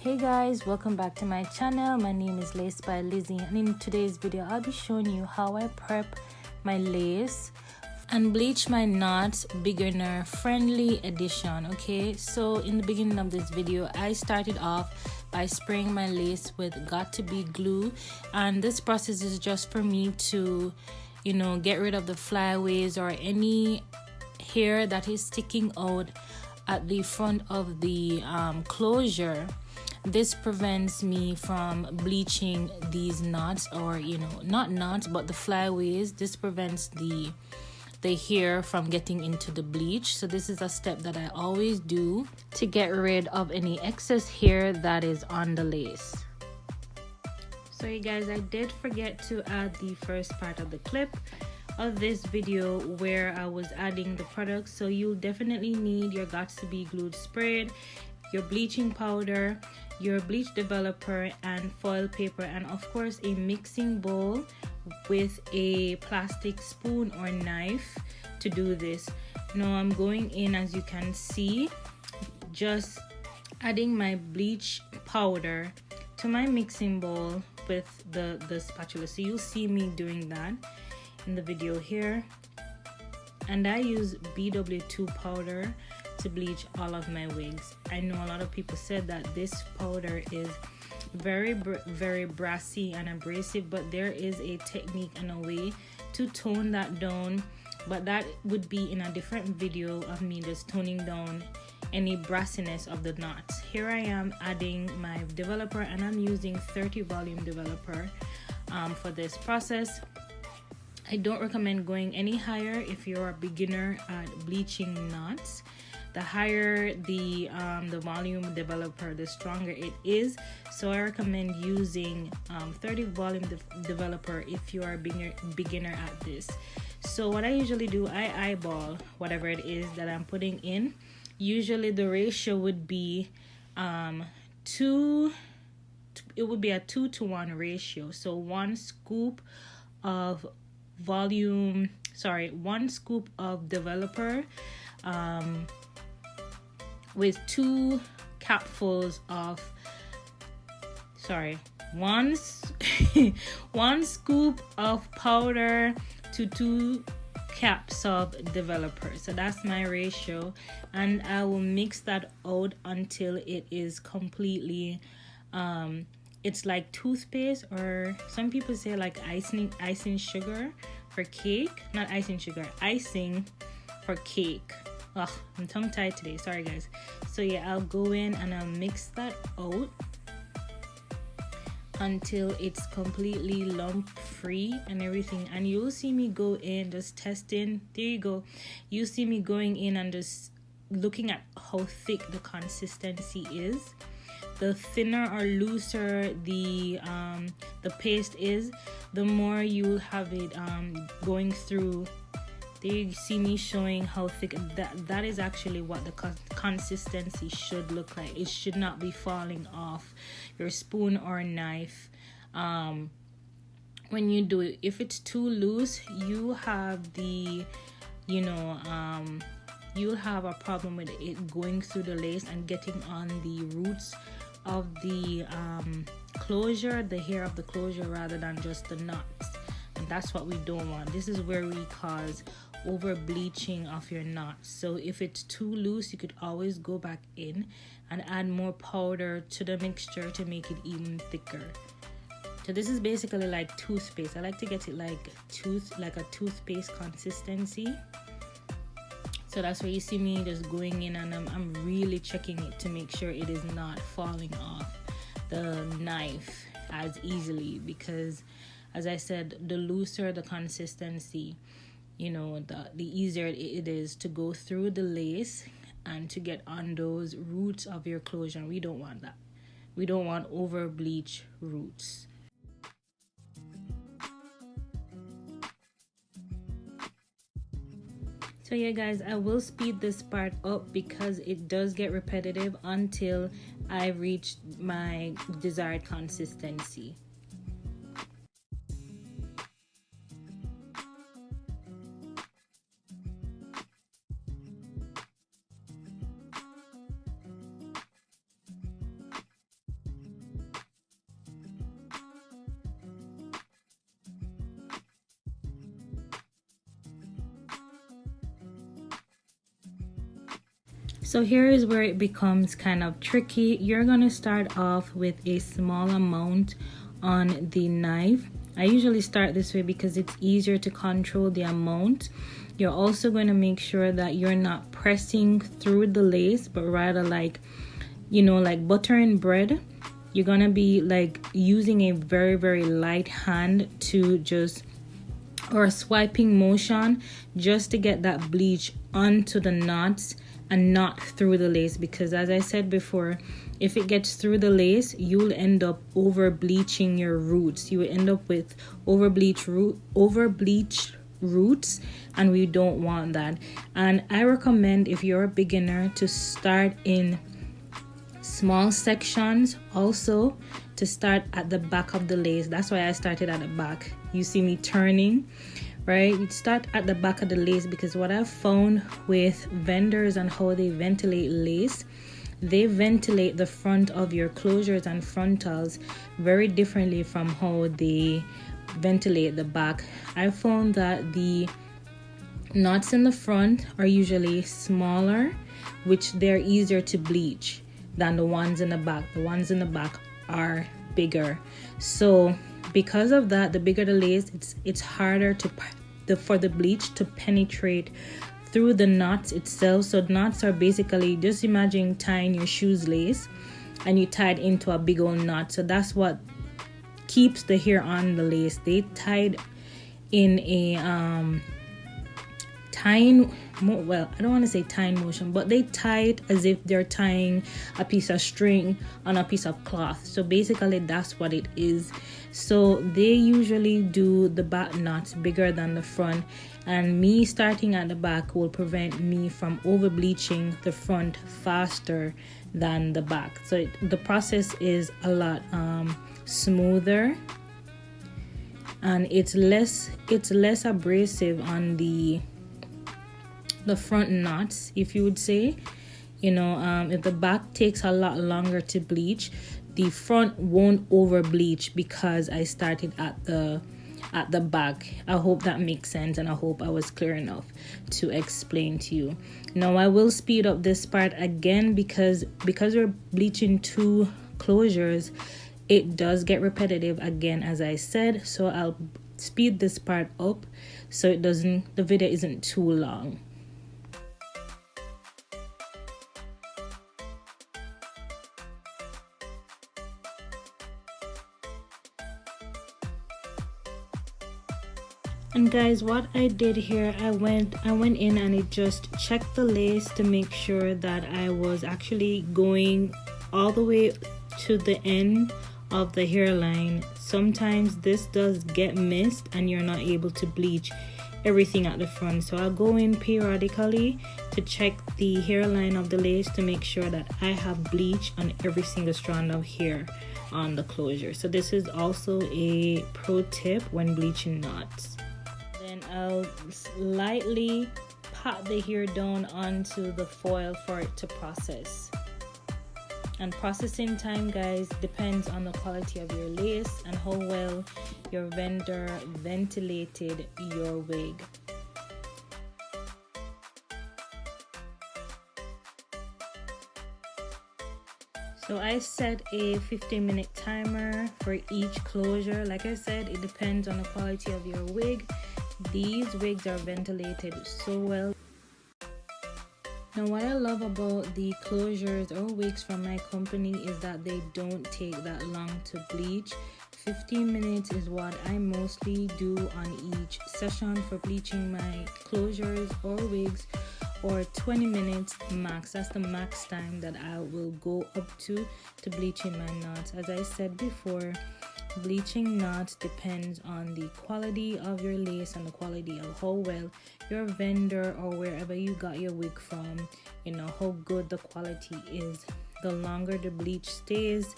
Hey guys, welcome back to my channel. My name is Lace by Lizzie, and in today's video I'll be showing you how I prep my lace and bleach my knots, beginner friendly edition. Okay, so in the beginning of this video I started off by spraying my lace with got to be glue, and this process is just for me to get rid of the flyaways or any hair that is sticking out at the front of the closure. This prevents me from bleaching these knots, or not knots but the flyaways. This prevents the hair from getting into the bleach. So this is a step that I always do to get rid of any excess hair that is on the lace. So you guys, I did forget to add the first part of the clip of this video where I was adding the products. So you'll definitely need your got to be glued sprayed, your bleaching powder, your bleach developer, and foil paper, and of course a mixing bowl with a plastic spoon or knife to do this. Now I'm going in, as you can see, just adding my bleach powder to my mixing bowl with the spatula. So you'll see me doing that in the video here, and I use BW2 powder to bleach all of my wigs. I know a lot of people said that this powder is very brassy and abrasive, but there is a technique and a way to tone that down, but that would be in a different video of me just toning down any brassiness of the knots. Here I am adding my developer, and I'm using 30 volume developer for this process. I don't recommend going any higher if you're a beginner at bleaching knots. The higher the volume developer, the stronger it is. So I recommend using 30 volume developer if you are a beginner at this. So what I usually do, I eyeball whatever it is that I'm putting in. Usually the ratio would be it would be a 2-to-1 ratio. So one scoop of developer with 2 capfuls of one scoop of powder to 2 caps of developer. So that's my ratio, and I will mix that out until it is completely it's like toothpaste, or some people say like icing sugar for cake. Not icing sugar, icing for cake. Ugh, I'm tongue tied today, sorry guys. So yeah, I'll go in and I'll mix that out until it's completely lump free and everything, and you'll see me go in just testing. There you go, you see me going in and just looking at how thick the consistency is. The thinner or looser the paste is, the more you'll have it going through. There you see me showing how thick that is actually what the consistency should look like. It should not be falling off your spoon or knife when you do it. If it's too loose, you have you'll have a problem with it going through the lace and getting on the roots of the closure, the hair of the closure, rather than just the knots, and that's what we don't want. This is where we cause over bleaching of your knots. So if it's too loose, you could always go back in and add more powder to the mixture to make it even thicker. So this is basically like toothpaste. I like to get it like a toothpaste consistency. So that's where you see me just going in, and I'm really checking it to make sure it is not falling off the knife as easily, because as I said, the looser the consistency, the easier it is to go through the lace and to get on those roots of your closure. We don't want that. We don't want over bleach roots. So yeah guys, I will speed this part up because it does get repetitive until I reach my desired consistency. So here is where it becomes kind of tricky. You're gonna start off with a small amount on the knife. I usually start this way because it's easier to control the amount. You're also going to make sure that you're not pressing through the lace, but rather like, you know, like buttering bread. You're going to be like using a very light hand to just, or a swiping motion, just to get that bleach onto the knots and not through the lace, because as I said before, if it gets through the lace, you'll end up over bleaching your roots. You will end up with over bleached roots, and we don't want that. And I recommend, if you're a beginner, to start in small sections, also to start at the back of the lace. That's why I started at the back. You see me turning, right? You start at the back of the lace, because what I've found with vendors and how they ventilate lace, they ventilate the front of your closures and frontals very differently from how they ventilate the back. I found that the knots in the front are usually smaller, which they're easier to bleach than the ones in the back. The ones in the back are bigger. So because of that, the bigger the lace, it's harder for the bleach to penetrate through the knots itself. So knots are basically, just imagine tying your shoes lace and you tie it into a big old knot. So that's what keeps the hair on the lace. They tied in a well, I don't want to say tying motion, but they tie it as if they're tying a piece of string on a piece of cloth. So basically that's what it is. So they usually do the back knots bigger than the front, and me starting at the back will prevent me from over bleaching the front faster than the back. So the process is a lot smoother, and it's less abrasive on the front knots, if you would say. You know, if the back takes a lot longer to bleach, the front won't over bleach because I started at the back. I hope that makes sense, and I hope I was clear enough to explain to you. Now I will speed up this part again because we're bleaching two closures, it does get repetitive again, as I said. So I'll speed this part up so the video isn't too long. And guys, what I did here, I went in and it just checked the lace to make sure that I was actually going all the way to the end of the hairline. Sometimes this does get missed and you're not able to bleach everything at the front. So I'll go in periodically to check the hairline of the lace to make sure that I have bleach on every single strand of hair on the closure. So this is also a pro tip when bleaching knots. Then I'll lightly pat the hair down onto the foil for it to process. And processing time, guys, depends on the quality of your lace and how well your vendor ventilated your wig. So I set a 15-minute timer for each closure. Like I said, it depends on the quality of your wig. These wigs are ventilated so well. Now what I love about the closures or wigs from my company is that they don't take that long to bleach. 15 minutes is what I mostly do on each session for bleaching my closures or wigs, or 20 minutes max. That's the max time that I will go up to bleaching my knots. As I said before, bleaching knots depends on the quality of your lace and the quality of how well your vendor or wherever you got your wig from, you know, how good the quality is. The longer the bleach stays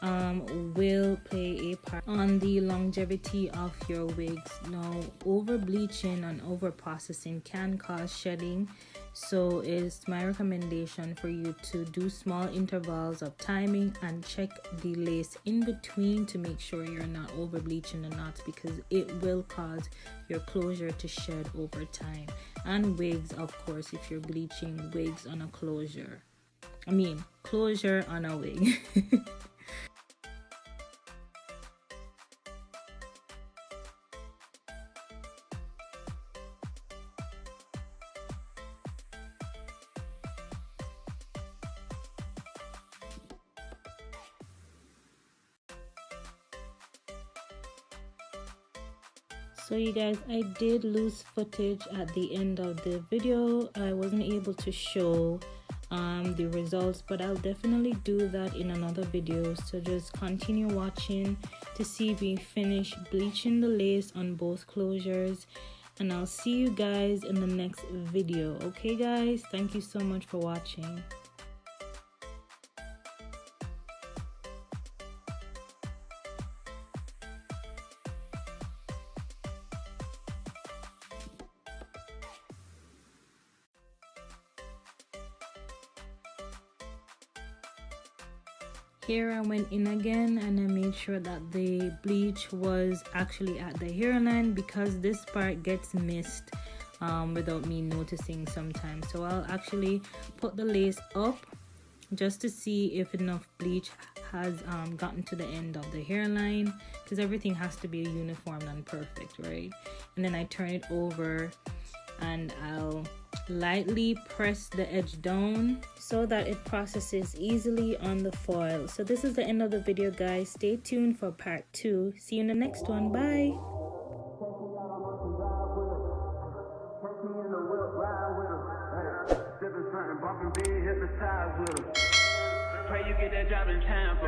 will play a part on the longevity of your wigs. Now, over bleaching and over processing can cause shedding, so it's my recommendation for you to do small intervals of timing and check the lace in between to make sure you're not over bleaching the knots, because it will cause your closure to shed over time. And wigs, of course, if you're bleaching wigs on a closure on a wig. So you guys, I did lose footage at the end of the video. I wasn't able to show the results, but I'll definitely do that in another video. So just continue watching to see me finish bleaching the lace on both closures, and I'll see you guys in the next video. Okay guys, thank you so much for watching. Here I went in again and I made sure that the bleach was actually at the hairline, because this part gets missed without me noticing sometimes. So I'll actually put the lace up just to see if enough bleach has gotten to the end of the hairline, because everything has to be uniform and perfect, right? And then I turn it over and I'll lightly press the edge down so that it processes easily on the foil. So this is the end of the video, guys. Stay tuned for part 2. See you in the next one. Bye. Pray you get that job in time,